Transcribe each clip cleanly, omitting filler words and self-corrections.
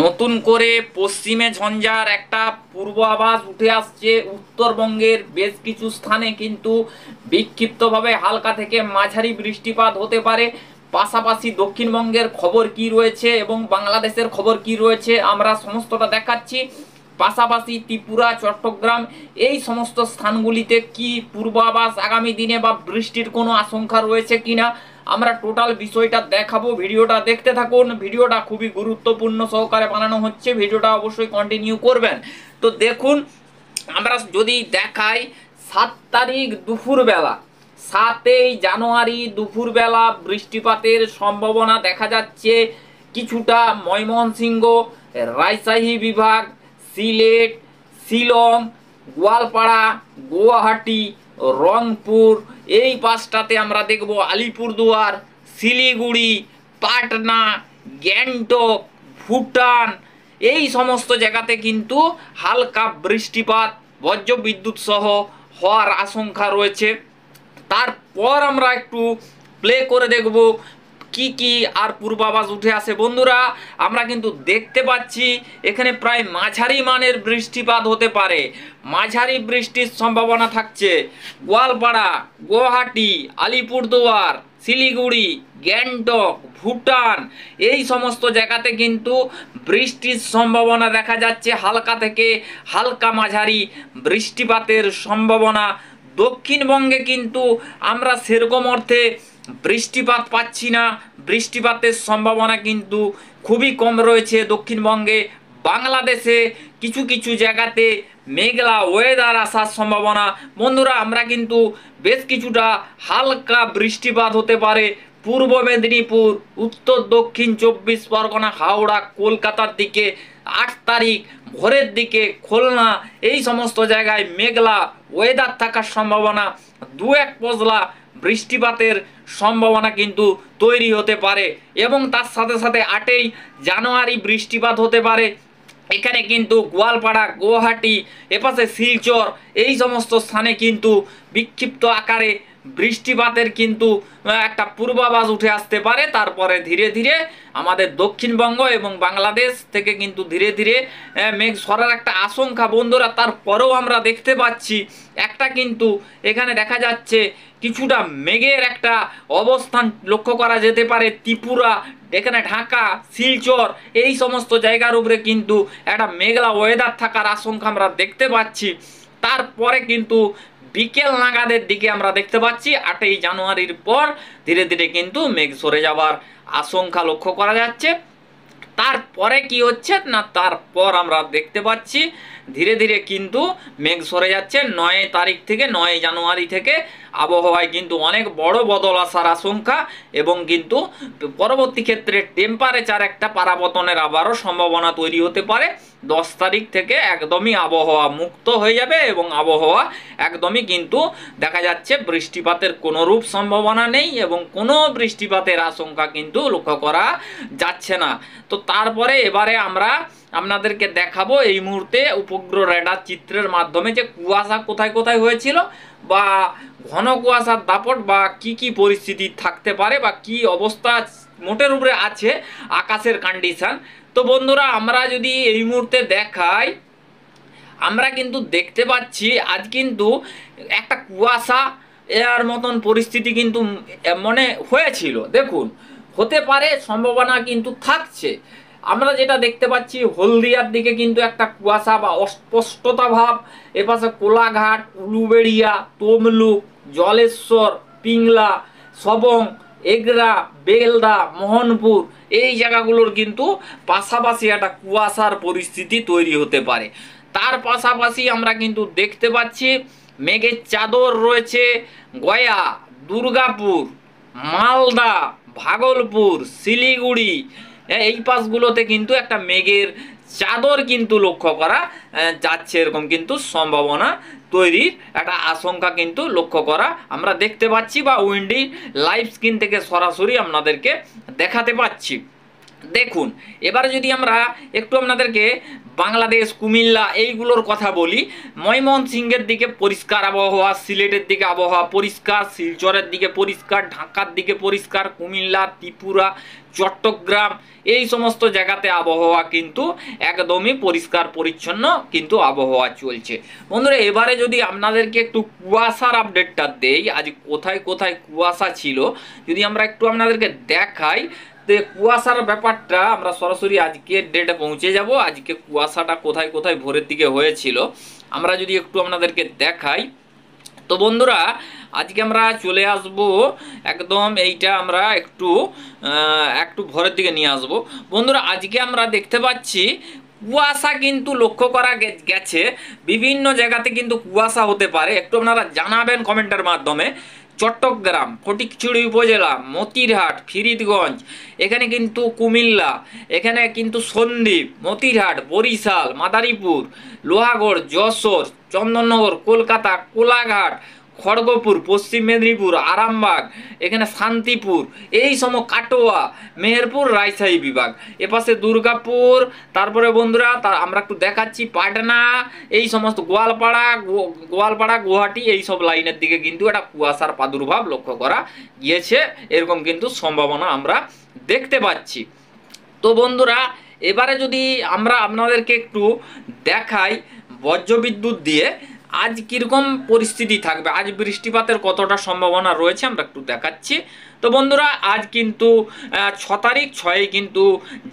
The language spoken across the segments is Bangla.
নতুন করে পশ্চিমে ঝঞ্ঝার একটা পূর্বাভাস উঠে আসছে। উত্তরবঙ্গের বেশ কিছু স্থানে কিন্তু বিক্ষিপ্তভাবে হালকা থেকে মাঝারি বৃষ্টিপাত হতে পারে। পাশাপাশি দক্ষিণবঙ্গের খবর কি রয়েছে এবং বাংলাদেশের খবর কি রয়েছে আমরা সমস্তটা দেখাচ্ছি। পাশাপাশি ত্রিপুরা, চট্টগ্রাম এই সমস্ত স্থানগুলিতে কি পূর্বাভাস আগামী দিনে বা বৃষ্টির কোনো আশঙ্কা রয়েছে কিনা আমরা টোটাল বিষয়টা দেখাবো। ভিডিওটা দেখতে থাকুন। ভিডিওটা খুবই গুরুত্বপূর্ণ সহকারে বানানো হচ্ছে, ভিডিওটা অবশ্যই কন্টিনিউ করবেন। তো দেখুন, আমরা যদি দেখাই 7 তারিখ দুপুরবেলা, 7 জানুয়ারি দুপুরবেলা বৃষ্টিপাতের সম্ভাবনা দেখা যাচ্ছে কিছুটা ময়মনসিংহ, রাজশাহী বিভাগ, সিলেট, শিলং, গোয়ালপাড়া, গুয়াহাটি, রংপুর এই পাঁচটাতে আমরা দেখব আলিপুরদুয়ার, শিলিগুড়ি, পাটনা, গ্যাংটক, ভুটান এই সমস্ত জায়গাতে কিন্তু হালকা বৃষ্টিপাত বজ্রবিদ্যুৎ সহ হওয়ার আশঙ্কা রয়েছে। তারপর আমরা একটু প্লে করে দেখব কি কি আর পূর্বাভাস উঠে আসে। বন্ধুরা, আমরা কিন্তু দেখতে পাচ্ছি এখানে প্রায় মাঝারি মানের বৃষ্টিপাত হতে পারে। মাঝারি বৃষ্টির সম্ভাবনা থাকছে গোয়ালপাড়া, গুয়াহাটি, আলিপুরদুয়ার, শিলিগুড়ি, গ্যাংটক, ভুটান এই সমস্ত জায়গাতে কিন্তু বৃষ্টির সম্ভাবনা দেখা যাচ্ছে। হালকা থেকে হালকা মাঝারি বৃষ্টিপাতের সম্ভাবনা। দক্ষিণবঙ্গে কিন্তু আমরা সেরকম অর্থে বৃষ্টিপাত পাচ্ছি না। বৃষ্টিপাতের সম্ভাবনা কিন্তু খুবই কম রয়েছে দক্ষিণবঙ্গে। বাংলাদেশে কিছু কিছু জায়গাতে মেঘলা ওয়েদার আসার সম্ভাবনা। বন্ধুরা, আমরা কিন্তু বেশ কিছুটা হালকা বৃষ্টিপাত হতে পারে পূর্ব মেদিনীপুর, উত্তর দক্ষিণ 24 পরগনা, হাওড়া, কলকাতার দিকে। 8 তারিখ ভোরের দিকে খুলনা এই সমস্ত জায়গায় মেঘলা ওয়েদার থাকার সম্ভাবনা। 2-1 পশলা বৃষ্টিপাতের সম্ভাবনা কিন্তু তৈরি হতে পারে এবং তার সাথে সাথে 8 জানুয়ারি বৃষ্টিপাত হতে পারে। এখানে কিন্তু গোয়ালপাড়া, গুয়াহাটি, এপাশে শিলচর এই সমস্ত স্থানে কিন্তু বিক্ষিপ্ত আকারে বৃষ্টিপাতের কিন্তু একটা পূর্বাভাস উঠে আসতে পারে। তারপরে ধীরে ধীরে আমাদের দক্ষিণবঙ্গ এবং বাংলাদেশ থেকে কিন্তু ধীরে ধীরে মেঘ সরার একটা আশঙ্কা। বন্ধুরা, তারপরেও আমরা দেখতে পাচ্ছি একটা কিন্তু এখানে দেখা যাচ্ছে কিছুটা মেঘের একটা অবস্থান লক্ষ্য করা যেতে পারে ত্রিপুরা, এখানে ঢাকা, শিলচর এই সমস্ত জায়গার উপরে কিন্তু একটা মেঘলা ওয়েদার থাকার আশঙ্কা আমরা দেখতে পাচ্ছি। তারপরে কিন্তু বিকেল নাগাদের দিকে আমরা দেখতে পাচ্ছি 8 জানুয়ারির পর ধীরে ধীরে কিন্তু মেঘ সরে যাওয়ার আশঙ্কা লক্ষ্য করা যাচ্ছে। তারপরে কি হচ্ছে না, তারপর আমরা দেখতে পাচ্ছি ধীরে ধীরে কিন্তু মেঘ সরে যাচ্ছে। 9 তারিখ থেকে 9 জানুয়ারি থেকে আবহাওয়ায় কিন্তু অনেক বড় বদল আসার আশঙ্কা এবং কিন্তু পরবর্তী ক্ষেত্রে টেম্পারেচার একটা পারাবতনের আবারও সম্ভাবনা তৈরি হতে পারে। 10 তারিখ থেকে একদমই আবহাওয়া মুক্ত হয়ে যাবে এবং আবহাওয়া একদমই কিন্তু দেখা যাচ্ছে বৃষ্টিপাতের কোনো রূপ সম্ভাবনা নেই এবং কোনো বৃষ্টিপাতের আশঙ্কা কিন্তু লক্ষ্য করা যাচ্ছে না। তো তারপরে এবারে আমরা আপনাদেরকে দেখাবো এই মুহূর্তে উপগ্রহ রেডার চিত্রের মাধ্যমে যে কুয়াশা কোথায় কোথায় হয়েছিল বা ঘন কুয়াশার দাপট বা কি কি পরিস্থিতি থাকতে পারে বা কি অবস্থা মোটের উপরে আছে আকাশের কন্ডিশন। তো বন্ধুরা, আমরা যদি এই মুহূর্তে দেখাই, আমরা কিন্তু দেখতে পাচ্ছি আজ কিন্তু একটা কুয়াশা এর মতন পরিস্থিতি কিন্তু মনে হয়েছিল। দেখুন, হতে পারে, সম্ভাবনা কিন্তু থাকছে। আমরা যেটা দেখতে পাচ্ছি হলদিয়ার দিকে কিন্তু একটা কুয়াশা বা অস্পষ্টতা ভাব, এপাশে কোলাঘাট, উলুবেড়িয়া, তমলুক, জলেশ্বর, পিংলা, সবং, এগরা, বেলদা, মোহনপুর এই জায়গাগুলোর কিন্তু পাশাপাশি একটা কুয়াশার পরিস্থিতি তৈরি হতে পারে। তার পাশাপাশি আমরা কিন্তু দেখতে পাচ্ছি মেঘের চাদর রয়েছে গয়া, দুর্গাপুর, মালদা, ভাগলপুর, শিলিগুড়ি এই পাশগুলোতে কিন্তু একটা মেঘের চাদর কিন্তু লক্ষ্য করা যাচ্ছে। এরকম কিন্তু সম্ভাবনা তৈরির একটা আশঙ্কা কিন্তু লক্ষ্য করা আমরা দেখতে পাচ্ছি বা উইন্ডি লাইভ স্ক্রিন থেকে সরাসরি আপনাদেরকে দেখাতে পাচ্ছি। দেখুন এবারে যদি আমরা একটু আপনাদেরকে বাংলাদেশ কুমিল্লা এইগুলোর কথা বলি, ময়মনসিংহের দিকে পরিষ্কার আবহাওয়া, সিলেটের দিকে আবহাওয়া পরিষ্কার, শিলচরের দিকে পরিষ্কার, ঢাকার দিকে পরিষ্কার, কুমিল্লা, ত্রিপুরা, চট্টগ্রাম এই সমস্ত জায়গাতে আবহাওয়া কিন্তু একদমই পরিষ্কার পরিচ্ছন্ন কিন্তু আবহাওয়া চলছে। বন্ধুরা এবারে যদি আপনাদেরকে একটু কুয়াশার আপডেটটা দেই, আজ কোথায় কোথায় কুয়াশা ছিল যদি আমরা একটু আপনাদেরকে দেখাই, তো কুয়াশার ব্যাপারটা আমরা সরাসরি আজকের ডেটে পৌঁছে যাব। আজকে কুয়াশাটা কোথায় কোথায় ভোরের দিকে হয়েছিল আমরা যদি একটু আপনাদেরকে দেখাই, তো বন্ধুরা আজকে আমরা চলে আসব একদম এইটা আমরা একটু ভোরের দিকে নিয়ে আসব। বন্ধুরা আজকে আমরা দেখতে পাচ্ছি কুয়াশা কিন্তু লক্ষ্য করা গেছে, বিভিন্ন জায়গাতে কিন্তু কুয়াশা হতে পারে, একটু আপনারা জানাবেন কমেন্টের মাধ্যমে। চট্টগ্রাম, ফটিকছড়ি উপজেলা, মতিরহাট, ফরিদগঞ্জ, এখানে কিন্তু কুমিল্লা, এখানে কিন্তু সন্দ্বীপ, মতিরহাট, বরিশাল, মাদারীপুর, লোহাগড়, যশোর, চন্দননগর, কলকাতা, কোলাঘাট, খড়গপুর, পশ্চিম মেদিনীপুর, আরামবাগ, এখানে শান্তিপুর, এই সময় কাটোয়া, মেহেরপুর, রাজশাহী বিভাগ, এপাশে দুর্গাপুর, তারপরে বন্ধুরা আমরা একটু দেখাচ্ছি পাটনা, এই সমস্ত গোয়ালপাড়া, গুয়াহাটি এই সব লাইনের দিকে কিন্তু একটা কুয়াশার প্রাদুর্ভাব লক্ষ্য করা গিয়েছে, এরকম কিন্তু সম্ভাবনা আমরা দেখতে পাচ্ছি। তো বন্ধুরা এবারে যদি আমরা আপনাদেরকে একটু দেখাই বজ্রবিদ্যুৎ দিয়ে আজ কীরকম পরিস্থিতি থাকবে, আজ বৃষ্টিপাতের কতটা সম্ভাবনা রয়েছে আমরা একটু দেখাচ্ছি। তো বন্ধুরা আজ কিন্তু 6 তারিখ, 6 কিন্তু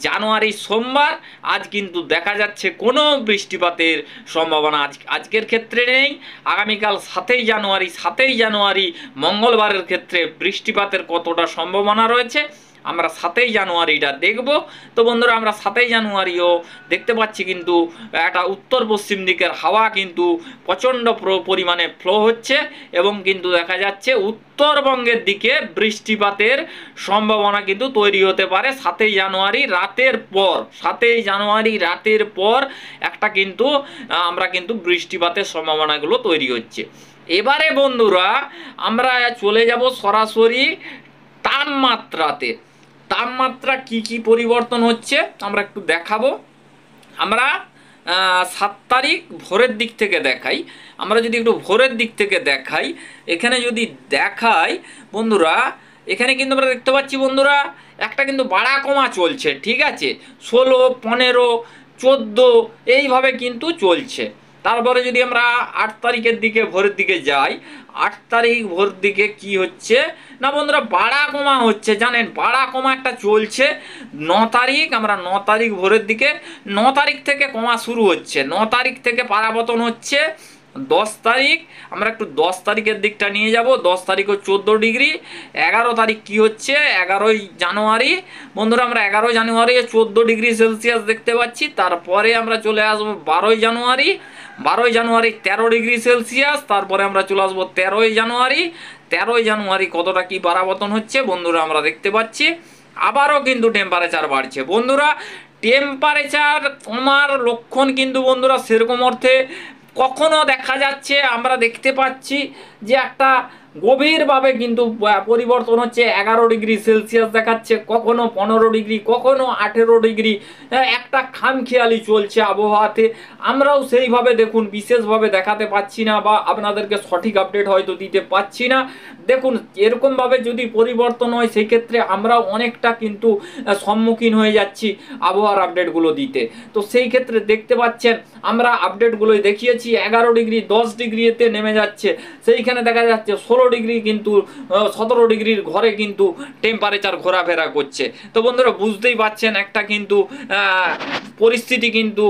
জানুয়ারি সোমবার, আজ কিন্তু দেখা যাচ্ছে কোনো বৃষ্টিপাতের সম্ভাবনা আজকের ক্ষেত্রে নেই। আগামীকাল 7ই জানুয়ারি মঙ্গলবারের ক্ষেত্রে বৃষ্টিপাতের কতটা সম্ভাবনা রয়েছে আমরা 7ই জানুয়ারিটা দেখব। তো বন্ধুরা আমরা 7ই জানুয়ারিও দেখতে পাচ্ছি কিন্তু একটা উত্তর পশ্চিম দিকের হাওয়া কিন্তু প্রচণ্ড পরিমাণে ফ্লো হচ্ছে এবং কিন্তু দেখা যাচ্ছে উত্তরবঙ্গের দিকে বৃষ্টিপাতের সম্ভাবনা কিন্তু তৈরি হতে পারে 7ই জানুয়ারি রাতের পর একটা কিন্তু আমরা কিন্তু বৃষ্টিপাতের সম্ভাবনাগুলো তৈরি হচ্ছে। এবারে বন্ধুরা আমরা চলে যাব সরাসরি তাপমাত্রা কি পরিবর্তন হচ্ছে আমরা একটু দেখাবো। আমরা 7 তারিখ ভোরের দিক থেকে দেখাই, আমরা যদি একটু ভোরের দিক থেকে দেখাই, এখানে যদি দেখাই বন্ধুরা, এখানে কিন্তু আমরা দেখতে পাচ্ছি বন্ধুরা একটা কিন্তু বাড়া কমা চলছে, ঠিক আছে, 16, 15, 14 এইভাবে কিন্তু চলছে। তারপরে যদি আমরা 8 তারিখের দিকে ভোরের দিকে যাই, 8 তারিখ ভোর দিকে কি হচ্ছে না বন্ধুরা বাড়া কমা হচ্ছে, জানেন বাড়া কমা একটা চলছে। 9 তারিখ আমরা 9 তারিখ ভোরের দিকে 9 তারিখ থেকে কমা শুরু হচ্ছে, 9 তারিখ থেকে পারাবতন হচ্ছে। 10 তারিখ আমরা একটু 10 তারিখের দিকটা নিয়ে যাব, 10 তারিখও 14 ডিগ্রি। 11 তারিখ কি হচ্ছে 11ই জানুয়ারি বন্ধুরা, আমরা 11 জানুয়ারি 14 ডিগ্রি সেলসিয়াস দেখতে পাচ্ছি। তারপরে আমরা চলে আসবো 12 জানুয়ারি 13 ডিগ্রি সেলসিয়াস। তারপরে আমরা চলে আসবো 13 জানুয়ারি কতটা কি পারাবতন হচ্ছে বন্ধুরা আমরা দেখতে পাচ্ছি। আবারও কিন্তু টেম্পারেচার বাড়ছে বন্ধুরা, টেম্পারেচার কমার লক্ষণ কিন্তু বন্ধুরা সেরকম অর্থে কখনো দেখা যাচ্ছে, আমরা দেখতে পাচ্ছি যে একটা গভীরভাবে কিন্তু পরিবর্তন হচ্ছে। 11 ডিগ্রি সেলসিয়াস দেখাচ্ছে, কখনো 15 ডিগ্রি, কখনো 18 ডিগ্রি, একটা খামখেয়ালি চলছে আবহাওয়াতে। আমরাও সেইভাবে দেখুন বিশেষভাবে দেখাতে পাচ্ছি না বা আপনাদেরকে সঠিক আপডেট হয়তো দিতে পাচ্ছি না। দেখুন এরকমভাবে যদি পরিবর্তন হয় সেই ক্ষেত্রে আমরাও অনেকটা কিন্তু সম্মুখীন হয়ে যাচ্ছি আবহাওয়ার আপডেটগুলো দিতে। তো সেই ক্ষেত্রে দেখতে পাচ্ছেন আমরা আপডেটগুলোই দেখিয়েছি 11 ডিগ্রি 10 ডিগ্রিতে নেমে যাচ্ছে, সেইখানে দেখা যাচ্ছে 16 ডিগ্রি কিন্তু 17 ডিগ্রির ঘরে কিন্তু টেম্পারেচার ঘোরাফেরা করছে। তো বন্ধুরা বুঝতেই পাচ্ছেন একটা কিন্তু পরিস্থিতি কিন্তু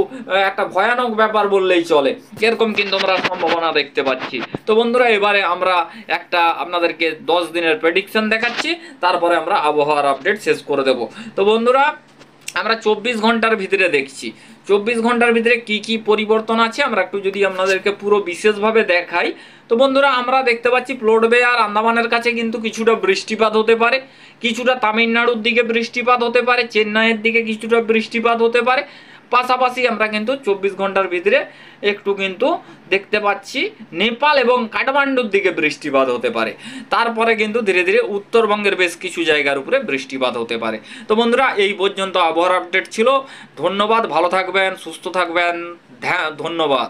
একটা ভয়ানক ব্যাপার বললেই চলে, এরকম কিন্তু আমরা সম্ভাবনা দেখতে পাচ্ছি। তো বন্ধুরা এবারে আমরা একটা আপনাদেরকে 10 দিনের প্রেডিকশন দেখাচ্ছি, তারপরে আমরা আবহাওয়ার আপডেট শেষ করে দেব। তো বন্ধুরা আমরা 24 ঘন্টার ভিতরে দেখছি 24 ঘন্টার ভিতরে কি পরিবর্তন আছে আমরা একটু যদি আপনাদেরকে পুরো বিশেষভাবে দেখাই। তো বন্ধুরা আমরা দেখতে পাচ্ছি প্লটবে আর আন্দামানের কাছে কিন্তু কিছুটা বৃষ্টিপাত হতে পারে, কিছুটা তামিলনাড়ুর দিকে বৃষ্টিপাত হতে পারে, চেন্নাইয়ের দিকে কিছুটা বৃষ্টিপাত হতে পারে, পাশাপাশি আমরা কিন্তু 24 ঘন্টার ভিতরে একটু কিন্তু দেখতে পাচ্ছি নেপাল এবং কাঠমান্ডুর দিকে বৃষ্টিপাত হতে পারে। তারপরে কিন্তু ধীরে ধীরে উত্তরবঙ্গের বেশ কিছু জায়গার উপরে বৃষ্টিপাত হতে পারে। তো বন্ধুরা, এই পর্যন্ত আবহাওয়ার আপডেট ছিল। ধন্যবাদ, ভালো থাকবেন, সুস্থ থাকবেন, ধন্যবাদ।